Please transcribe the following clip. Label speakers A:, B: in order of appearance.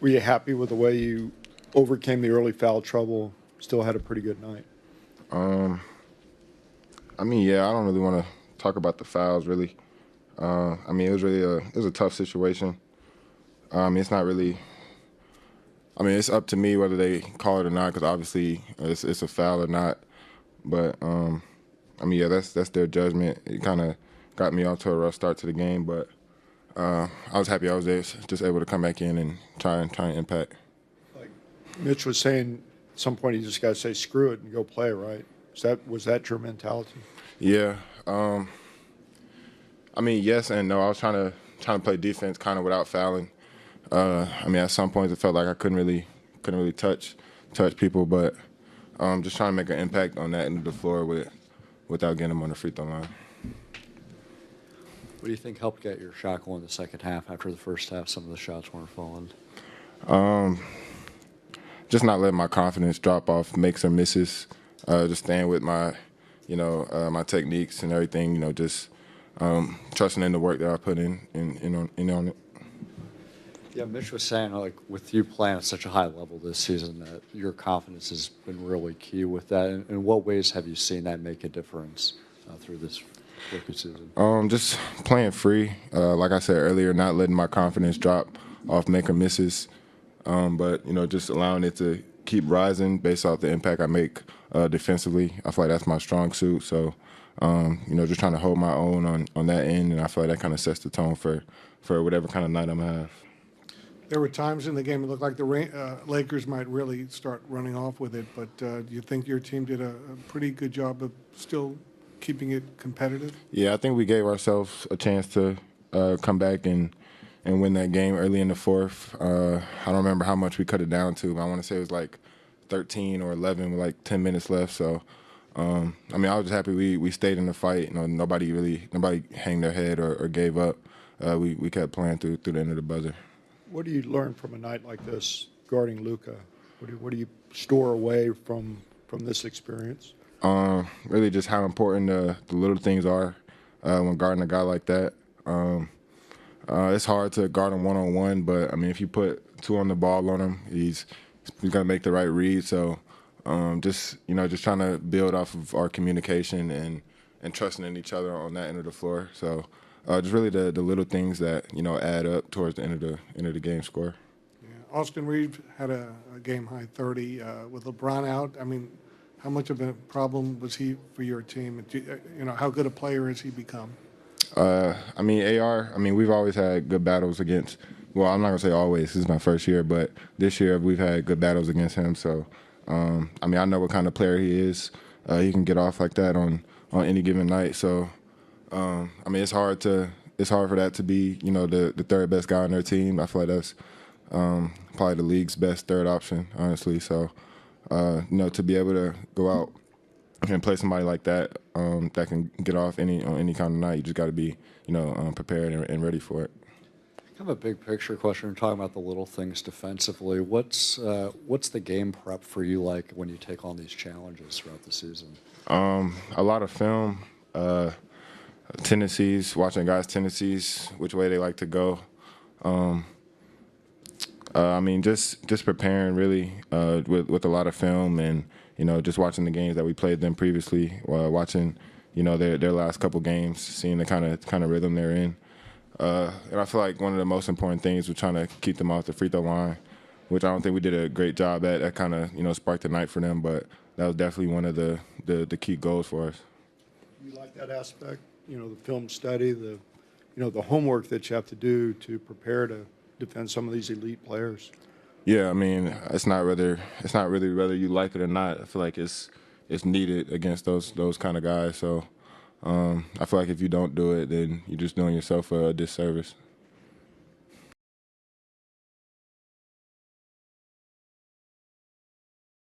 A: Were you happy with the way you overcame the early foul trouble? Still had a pretty good night.
B: I mean, yeah, I don't really want to talk about the fouls, really. I mean, it was a tough situation. It's not really. I mean, it's up to me whether they call it or not, because obviously it's a foul or not. But I mean, yeah, that's their judgment. It kind of got me off to a rough start to the game, but I was happy I was just able to come back in and try and impact.
A: Like Mitch was saying, at some point you just got to say screw it and go play, right? Was that your mentality?
B: Yeah. I mean, yes and no. I was trying to play defense kind of without fouling. I mean, at some points it felt like I couldn't really touch people, but just trying to make an impact on that end of the floor without getting them on the free throw line.
C: What do you think helped get your shot going in the second half after the first half? Some of the shots weren't falling.
B: Just not letting my confidence drop off makes or misses. Just staying with my, my techniques and everything. Just trusting in the work that I put in on it.
C: Yeah, Mitch was saying, like, with you playing at such a high level this season, that your confidence has been really key with that. In what ways have you seen that make a difference through this rookie season?
B: Just playing free. Like I said earlier, not letting my confidence drop off make or misses, but just allowing it to keep rising based off the impact I make defensively. I feel like that's my strong suit. So, just trying to hold my own on that end, and I feel like that kind of sets the tone for whatever kind of night I'm gonna have.
D: There were times in the game it looked like the Lakers might really start running off with it, but do you think your team did a pretty good job of still keeping it competitive?
B: Yeah, I think we gave ourselves a chance to come back and win that game early in the fourth. I don't remember how much we cut it down to, but I want to say it was like 13 or 11 with like 10 minutes left. So, I mean, I was just happy we stayed in the fight. Nobody hanged their head or gave up. We kept playing through the end of the buzzer.
A: What do you learn from a night like this guarding Luka? What do you store away from this experience?
B: Really just how important the little things are when guarding a guy like that. It's hard to guard him one-on-one, but, I mean, if you put two on the ball on him, he's going to make the right read. So just trying to build off of our communication and trusting in each other on that end of the floor. So just really the little things that, add up towards the end of the game score.
D: Yeah. Austin Reeves had a game-high 30 with LeBron out. I mean, how much of a problem was he for your team? How good a player has he become?
B: I mean, AR, we've always had good battles against, well, I'm not going to say always, this is my first year, but this year we've had good battles against him. So, I know what kind of player he is. He can get off like that on any given night. So, it's hard for that to be, the third best guy on their team. I feel like that's probably the league's best third option, honestly. So, to be able to go out and play somebody like that that can get off on any kind of night, you just got to be, prepared and ready for it.
C: Kind of a big picture question. We're talking about the little things defensively. What's the game prep for you like when you take on these challenges throughout the season?
B: A lot of film, tendencies, watching guys' tendencies, which way they like to go. Just preparing really with a lot of film and just watching the games that we played them previously, watching their last couple games, seeing the kind of rhythm they're in. And I feel like one of the most important things was trying to keep them off the free throw line, which I don't think we did a great job at. That kind of sparked the night for them, but that was definitely one of the key goals for us.
A: You like that aspect? The film study, the homework that you have to do to prepare to defend some of these elite players.
B: Yeah, it's not really whether you like it or not. I feel like it's needed against those kind of guys. So I feel like if you don't do it, then you're just doing yourself a disservice.